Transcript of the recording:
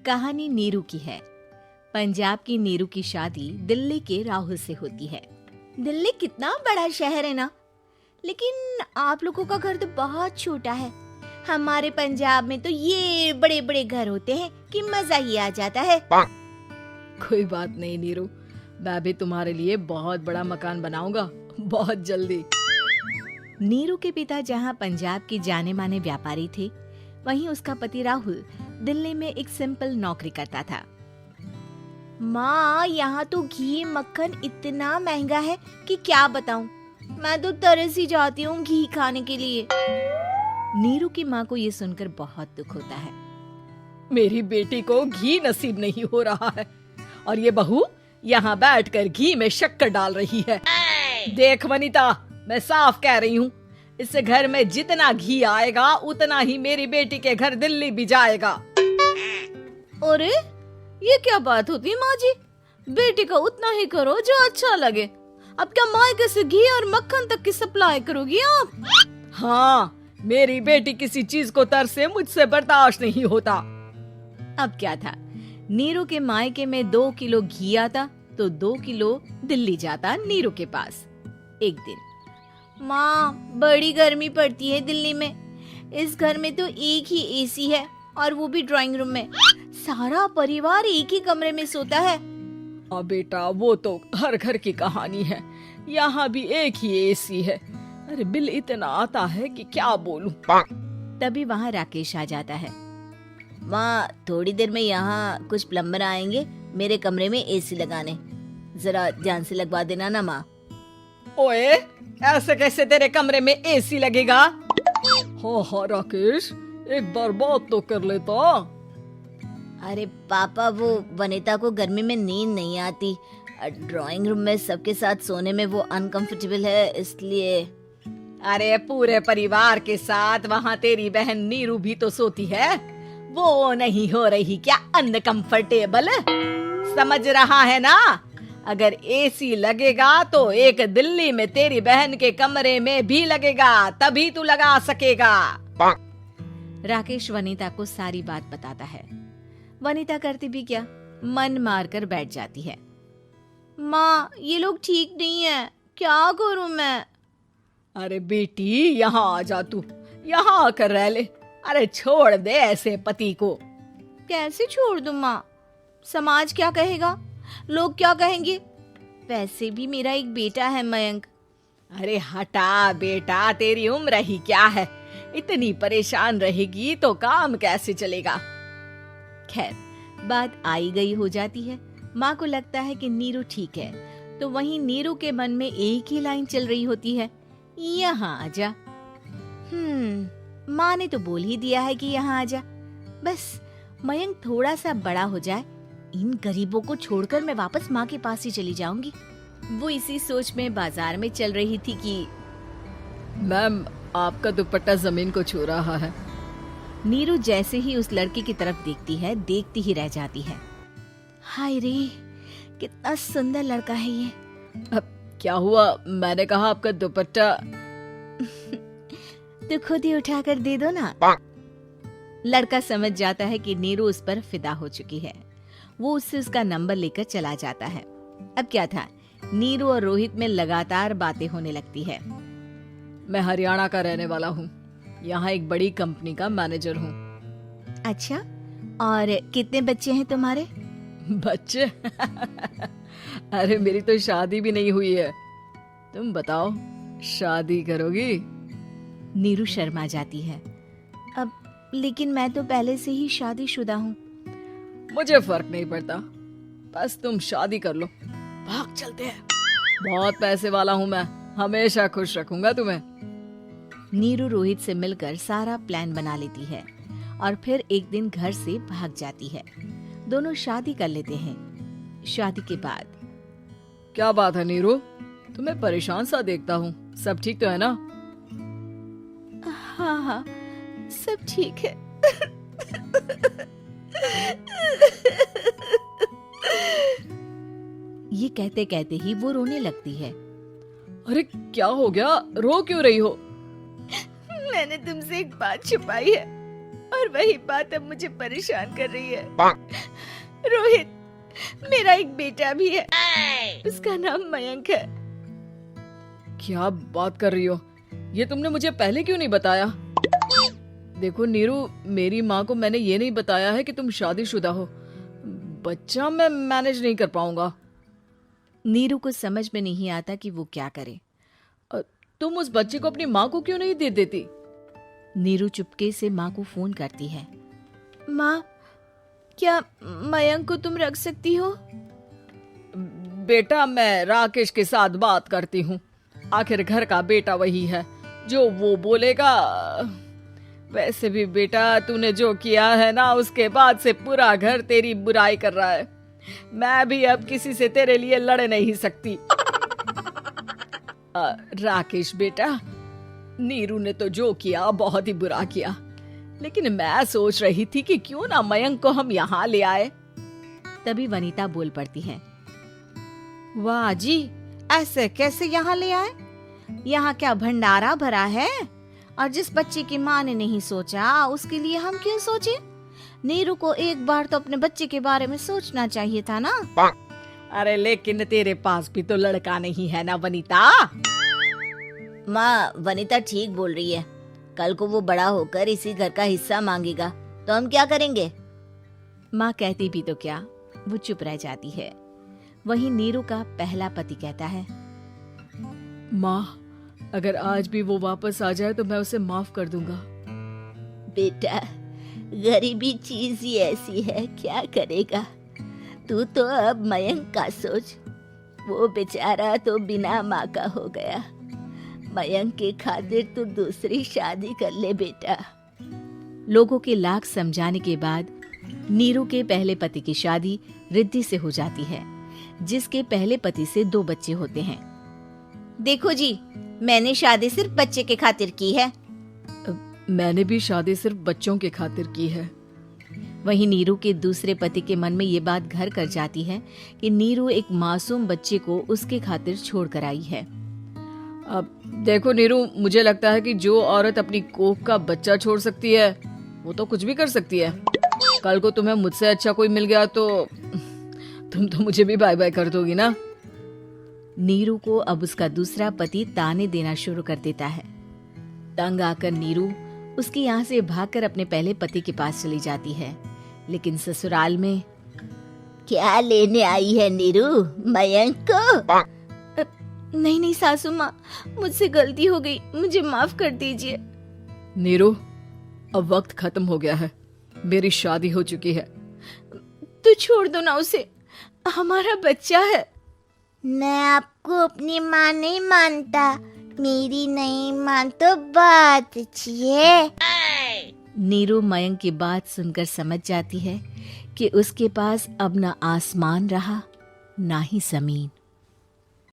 कहानी नीरू की है। पंजाब की नीरू की शादी दिल्ली के राहुल से होती है। दिल्ली कितना बड़ा शहर है ना, लेकिन आप लोगों का घर तो बहुत छोटा है। हमारे पंजाब में तो ये बड़े बड़े घर होते हैं कि मजा ही आ जाता है। कोई बात नहीं नीरू, मैं भी तुम्हारे लिए बहुत बड़ा मकान बनाऊंगा बहुत जल्दी। नीरू के पिता जहाँ पंजाब के जाने माने व्यापारी थे, वहीं उसका पति राहुल दिल्ली में एक सिंपल नौकरी करता था। माँ, यहाँ तो घी मक्खन इतना महंगा है कि क्या बताऊं। मैं तो तरस ही जाती हूँ घी खाने के लिए। नीरू की माँ को ये सुनकर बहुत दुख होता है। मेरी बेटी को घी नसीब नहीं हो रहा है और ये बहू यहाँ बैठकर घी में शक्कर डाल रही है। देख वनिता, मैं साफ कह रही हूँ, इस घर में जितना घी आएगा उतना ही मेरी बेटी के घर दिल्ली भी जाएगा। अरे ये क्या बात होती है माँ जी? बेटी का उतना ही करो जो अच्छा लगे। अब क्या मायके से घी और मक्खन तक की सप्लाई करोगी आप? हाँ, मेरी बेटी किसी चीज को तरसे मुझसे बर्दाश्त नहीं होता। अब क्या था, नीरू के मायके में 2 किलो घी आता तो 2 किलो दिल्ली जाता नीरू के पास। एक दिन, माँ बड़ी गर्मी पड़ती है दिल्ली में। इस घर में तो एक ही एसी है और वो भी ड्राइंग रूम में। सारा परिवार एक ही कमरे में सोता है। हाँ बेटा, वो तो हर घर की कहानी है। यहाँ भी एक ही एसी है। अरे बिल इतना आता है कि क्या बोलूं। तभी वहाँ राकेश आ जाता है। माँ, थोड़ी देर में यहाँ कुछ प्लम्बर आएंगे मेरे कमरे में एसी लगाने। जरा ध्यान से लगवा देना ना माँ। ओए, ऐसे कैसे तेरे कमरे में एसी लगेगा? हाँ राकेश, एक बार बात तो कर लेता। अरे पापा, वो वनिता को गर्मी में नींद नहीं आती। ड्राइंग रूम में सबके साथ सोने में वो अनकंफर्टेबल है, इसलिए। अरे पूरे परिवार के साथ वहाँ तेरी बहन नीरू भी तो सोती है। वो नहीं हो रही क्या अनकंफर्टेबल? समझ रहा है ना? अगर एसी लगेगा तो एक दिल्ली में तेरी बहन के कमरे में भी लगेगा, तभी तू लगा सकेगा। राकेश वनिता को सारी बात बताता है। वनिता करती भी क्या, मन मारकर बैठ जाती है। माँ, ये लोग ठीक नहीं है, क्या करूं मैं? अरे बेटी, यहाँ आ जा, तू यहाँ आकर रह ले। अरे छोड़ दे ऐसे पति को। कैसे छोड़ दूं माँ? समाज क्या कहेगा, लोग क्या कहेंगे? वैसे भी मेरा एक बेटा है मयंक। अरे हटा बेटा, तेरी उम्र ही क्या है? इतनी परेशान रहेगी तो काम कैसे चलेगा? खैर, बात आई गई हो जाती है। माँ को लगता है कि नीरू ठीक है, तो वहीं नीरू के मन में एक ही लाइन चल रही होती है, यहाँ आजा। माँ ने तो बोल ही दिया है कि यहाँ आजा। बस मयंक थोड़ा सा बड़ा हो जाए, इन गरीबों को छोड़कर मैं वापस माँ के पास ही चली जाऊंगी। वो इसी सोच में बाजार में चल रही थी कि मैम, आपका दुपट्टा जमीन को छू रहा है। नीरू जैसे ही उस लड़के की तरफ देखती है, देखती ही रह जाती है। हाय रे, कितना सुंदर लड़का है ये। अब क्या हुआ? मैंने कहा आपका दुपट्टा। तो खुद ही उठाकर दे दो ना। लड़का समझ जाता है कि नीरू उस पर फिदा हो चुकी है। वो उससे उसका नंबर लेकर चला जाता है। अब क्या था, नीरू और रोहित में लगातार बातें होने लगती है। मैं हरियाणा का रहने वाला हूँ, यहाँ एक बड़ी कंपनी का मैनेजर हूँ। अच्छा, और कितने बच्चे हैं तुम्हारे? बच्चे? अरे मेरी तो शादी भी नहीं हुई है। तुम बताओ, शादी करोगी? नीरू शर्मा जाती है। अब लेकिन मैं तो पहले से ही शादीशुदा हूँ। मुझे फर्क नहीं पड़ता, बस तुम शादी कर लो, भाग चलते हैं। बहुत पैसे वाला हूँ मैं, हमेशा खुश रखूंगा तुम्हें। नीरू रोहित से मिलकर सारा प्लान बना लेती है और फिर एक दिन घर से भाग जाती है। दोनों शादी कर लेते हैं। शादी के बाद, क्या बात है नीरू, तुम्हें परेशान सा देखता हूँ, सब ठीक तो है ना? हाँ हाँ, सब ठीक है। ये कहते कहते ही वो रोने लगती है। अरे क्या हो गया, रो क्यों रही हो? मैंने तुमसे एक बात छुपाई है। और वही बात अब मुझे परेशान कर रही है। रोहित, मेरा एक बेटा भी है, उसका नाम मयंक है। क्या बात कर रही हो? ये तुमने मुझे पहले क्यों नहीं बताया? देखो नीरू, मेरी माँ को मैंने ये नहीं बताया है कि तुम शादीशुदा हो। बच्चा मैं मैनेज नहीं कर पाऊंगा। नीरू को समझ में नहीं आता कि वो क्या करे। तुम उस बच्चे को अपनी माँ को क्यों नहीं दे देती? नीरू चुपके से माँ को फोन करती है। माँ, क्या मयंक को तुम रख सकती हो? बेटा, मैं राकेश के साथ बात करती हूँ। आखिर घर का बेटा वही है, जो वो बोलेगा। वैसे भी बेटा, तूने जो किया है ना, उसके बाद से पूरा घर तेरी बुराई कर रहा है। मैं भी अब किसी से तेरे लिए लड़ नहीं सकती। राकेश बेटा, नीरू ने तो जो किया बहुत ही बुरा किया, लेकिन मैं सोच रही थी कि क्यों ना मयंक को हम यहाँ ले आए। तभी वनीता बोल पड़ती है। वाह जी, ऐसे कैसे यहाँ ले आए? यहाँ क्या भंडारा भरा है? और जिस बच्चे की माँ ने नहीं सोचा, उसके लिए हम क्यों सोचे? नीरू को एक बार तो अपने बच्चे के बारे में सोचना चाहिए था ना। अरे लेकिन तेरे पास भी तो लड़का नहीं है ना वनीता। माँ, वनीता ठीक बोल रही है। कल को वो बड़ा होकर इसी घर का हिस्सा मांगेगा तो हम क्या करेंगे? माँ कहती भी तो क्या, वो चुप रह जाती है। वहीं नीरू का पहला पति कहता है। माँ, अगर आज भी वो वापस आ जाए तो मैं उसे माफ कर दूंगा। बेटा, गरीबी चीज ही ऐसी है, क्या करेगा? तू तो अब मयंक का सोच। वो बेचारा तो बिना माँ का हो गया। मयंक के खातिर तू दूसरी शादी कर ले बेटा। लोगों के लाख समझाने के बाद नीरू के पहले पति की शादी रिद्धि से हो जाती है, जिसके पहले पति से 2 बच्चे होते हैं। देखो जी, मैंने शादी सिर्फ बच्चे के खातिर की है। मैंने भी शादी सिर्फ बच्चों के खातिर की है। वहीं नीरू के दूसरे पति के मन में ये बात घर कर जाती है कि नीरू एक मासूम बच्चे को उसके खातिर छोड़ कर आई है। अब देखो नीरू, मुझे लगता है कि जो औरत अपनी कोख का बच्चा छोड़ सकती है, वो तो कुछ भी कर सकती है। कल को तुम्हें मुझसे अच्छा कोई मिल गया तो तुम तो मुझे भी बाय बाय कर दोगी ना। नीरू को अब उसका दूसरा पति ताने देना शुरू कर देता है। तंग आकर नीरू उसके यहाँ से भागकर अपने पहले पति के पास चली जाती है। लेकिन ससुराल में क्या लेने आई है नीरू, मयंक को? नहीं सासू माँ, मुझसे गलती हो गई, मुझे माफ कर दीजिए। नीरू, अब वक्त खत्म हो गया है, मेरी शादी हो चुकी है। तो छोड़ दो ना उसे, हमारा बच्चा है। मैं आपको अपनी माँ नहीं मानता, मेरी नहीं मान तो बात अच्छी है। नीरू मयंक की बात सुनकर समझ जाती है कि उसके पास अब न आसमान रहा, ना ही जमीन।